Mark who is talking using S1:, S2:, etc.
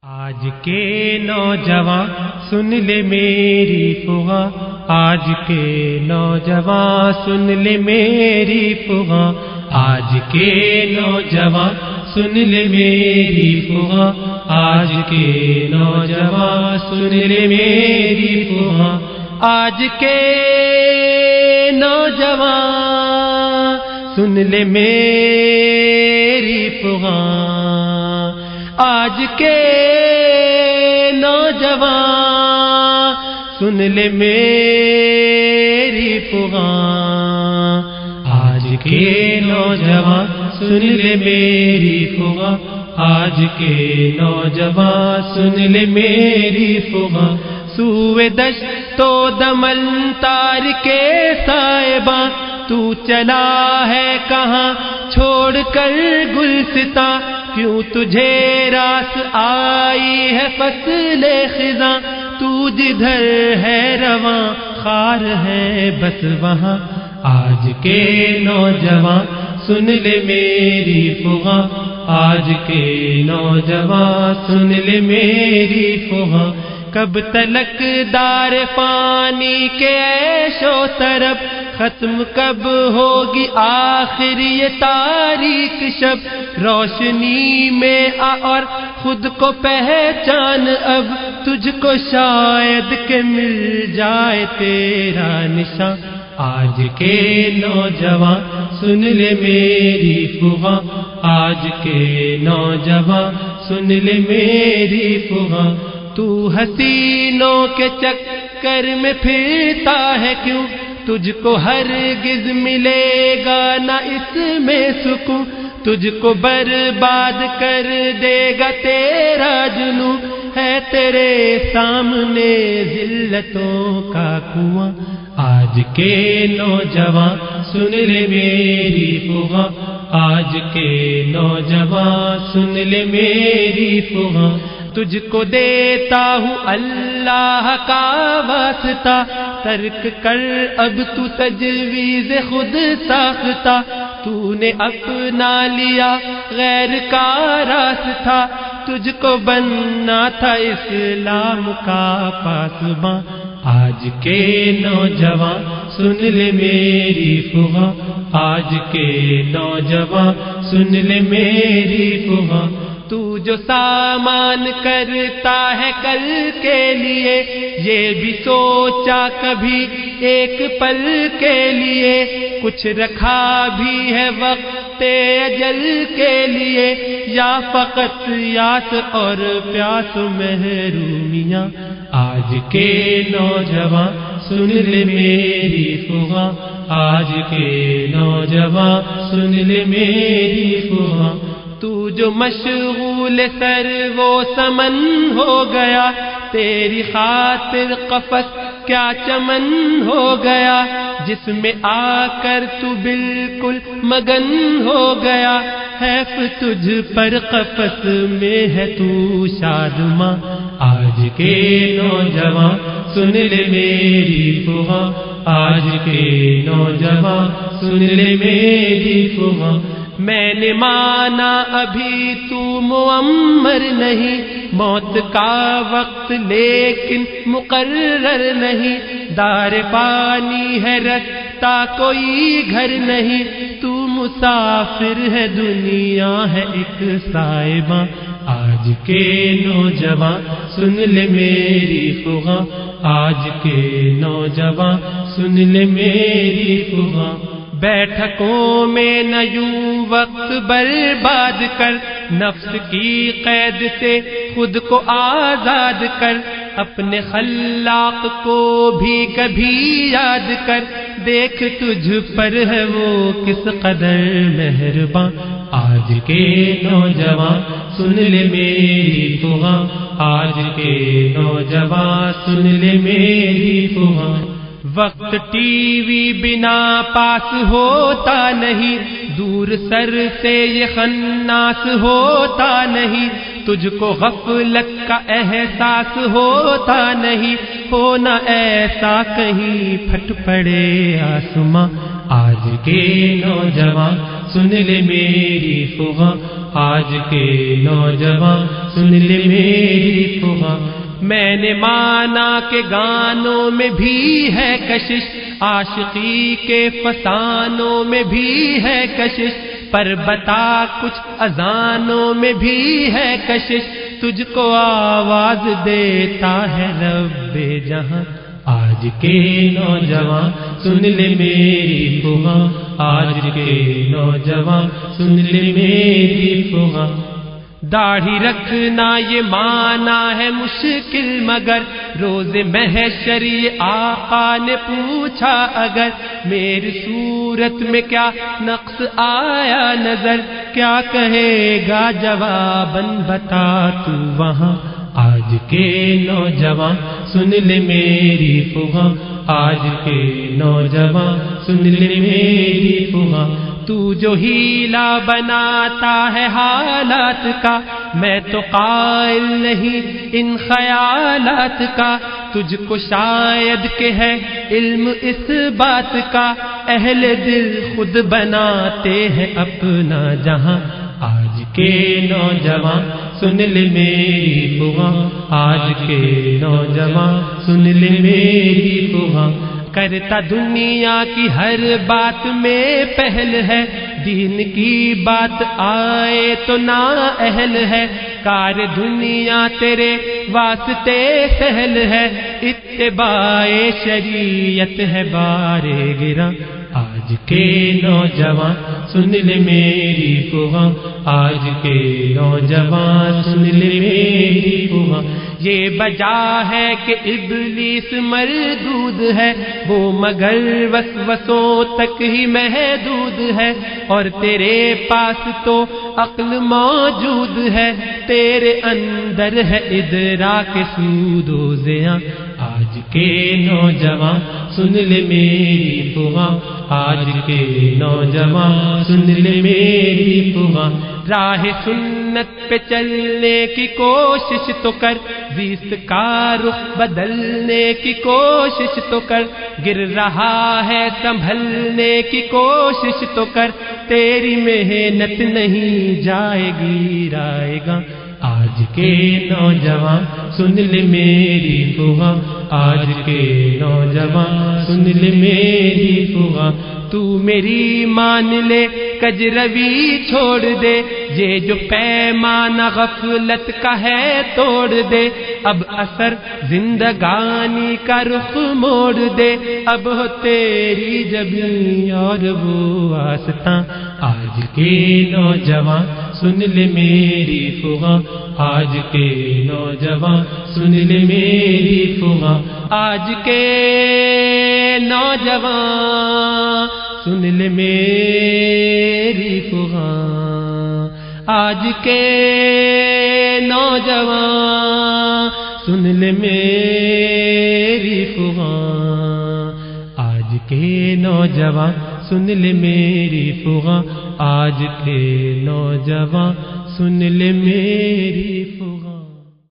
S1: آج کے نوجوان سن لے میری فغاں، آج کے نوجوان سن لے میری فغاں، آج کے نوجوان سن لے میری فغاں، آج کے نوجوان سن لے میری فغاں، آج کے نوجوان سن لے میری فغاں، آج کے نوجوان سن لے میری فغاں، آج کے نوجوان سن لے میری فغاں، آج کے نوجوان سن لے میری فغاں، سوئے دشت و دمن تار کے صاحباں تو چلا ہے کہاں چھوڑ کر گلستاں، کیوں تجھے راس آئی ہے فصل خزاں، تو جدھر ہے رواں خار ہے بس وہاں، آج کے نوجوان سن لے میری فغاں، آج کے نوجوان سن لے میری فغاں، کب تلک دار پانی کے عیش و طرب، ختم کب ہوگی آخر یہ تاریک شب، روشنی میں آ اور خود کو پہچان اب، تجھ کو شاید کہ مل جائے تیرا نشان، آج کے نوجوان سن لے میری فغاں، آج کے نوجوان سن لے میری فغاں، تو حسینوں کے چکر میں پھرتا ہے کیوں، تجھ کو ہرگز ملے گا نہ اس میں سکون، تجھ کو برباد کر دے گا تیرا جنوں، ہے تیرے سامنے ذلتوں کا کنواں، آج کے نوجوان سن لے میری فغاں، آج کے نوجوان سن لے میری فغاں، تجھ کو دیتا ہوں اللہ کا واسطہ، ترک کر اب تو تجویز خود ساختہ، تو نے اپنا لیا غیر کا راستہ، تجھ کو بننا تھا اسلام کا پاسباں، آج کے نوجوان سن لے میری فغاں، آج کے نوجوان سن لے میری فغاں، تو جو سامان کرتا ہے کل کے لیے، یہ بھی سوچا کبھی ایک پل کے لیے، کچھ رکھا بھی ہے وقت اجل کے لیے، یا فقط یاس اور پیاس محرومیاں، آج کے نوجوان سن لے میری فغاں، آج کے نوجوان سن لے میری فغاں، تو جو مشغول سر وہ سمن ہو گیا، تیری خاطر قفس کیا چمن ہو گیا، جس میں آ کر تو بالکل مگن ہو گیا، حیف تجھ پر قفس میں ہے تو شادماں، آج کے نوجوان سن لے میری فغاں، آج کے نوجوان سن لے میری فغاں، میں نے مانا ابھی تو معمر نہیں، موت کا وقت لیکن مقرر نہیں، دار پانی ہے رستہ کوئی گھر نہیں، تو مسافر ہے دنیا ہے ایک صاحباں، آج کے نوجوان سن لے میری فغاں، آج کے نوجوان سن لے میری فغاں، بیٹھکوں میں نہ یوں وقت برباد کر، نفس کی قید سے خود کو آزاد کر، اپنے خلاق کو بھی کبھی یاد کر، دیکھ تجھ پر ہے وہ کس قدر مہرباں، آج کے نوجوان سن لے میری فغاں، آج کے نوجوان سن لے میری فغاں، وقت ٹی وی بنا پاس ہوتا نہیں، دور سر سے یہ خناس ہوتا نہیں، تجھ کو غفلت کا احساس ہوتا نہیں، ہونا ایسا کہیں پھٹ پڑے آسماں، آج کے نوجوان سن لے میری فغاں، آج کے نوجوان سن لے میری فغاں۔ میں نے مانا کہ گانوں میں بھی ہے کشش، عاشقی کے فسانوں میں بھی ہے کشش، پر بتا کچھ اذانوں میں بھی ہے کشش، تجھ کو آواز دیتا ہے رب جہاں، آج کے نوجوان سن لے میری فغاں، آج کے نوجوان سن لے میری فغاں۔ داڑھی رکھنا یہ مانا ہے مشکل، مگر روز محشر یہ آقا نے پوچھا اگر، میری صورت میں کیا نقص آیا نظر، کیا کہے گا جواباً بتا تو وہاں، آج کے نوجوان سن لے میری فغاں، آج کے نوجوان سن لے میری فغاں۔ تو جو ہیلا بناتا ہے حالات کا، میں تو قائل نہیں ان خیالات کا، تجھ کو شاید کہ ہے علم اس بات کا، اہل دل خود بناتے ہیں اپنا جہاں، آج کے نوجوان سن لے میری فغاں، آج کے نوجوان سن لے میری فغاں۔ کرتا دنیا کی ہر بات میں پہل ہے، دین کی بات آئے تو نا اہل ہے، کار دنیا تیرے واسطے سہل ہے، اتباع شریعت ہے بارے گراں، آج کے نوجوان سن لے میری فغاں، آج کے نوجوان سن لے میری فغاں۔ یہ بجا ہے کہ ابلیس مردود ہے، وہ مگر وسوسوں تک ہی محدود ہے، اور تیرے پاس تو عقل موجود ہے، تیرے اندر ہے ادراک سود و زیاں، آج کے نوجوان سن لے میری فغاں، آج کے نوجوان سن لے میری فغاں۔ راہ سنت پہ چلنے کی کوشش تو کر، زیست کا رخ بدلنے کی کوشش تو کر، گر رہا ہے سنبھلنے کی کوشش تو کر، تیری محنت نہیں جائے گرائے گا، آج کے نوجوان سن لے میری فغاں، آج کے نوجوان سن لے میری فغاں۔ تو میری مان لے کجروی چھوڑ دے، یہ جو پیمانہ غفلت کا ہے توڑ دے، اب اثر زندگانی کا رخ موڑ دے، اب ہو تیری جبیں اور وہ آستاں، آج کے نوجوان سن لے میری فغاں، آج کے نوجوان سن لے میری فغاں، آج کے نوجوان سن لے میری فغاں، آج کے نوجوان سن لے میری فغاں، آج کے نوجوان سن لے میری فغاں، آج کے نوجوان سن لے میری فغاں۔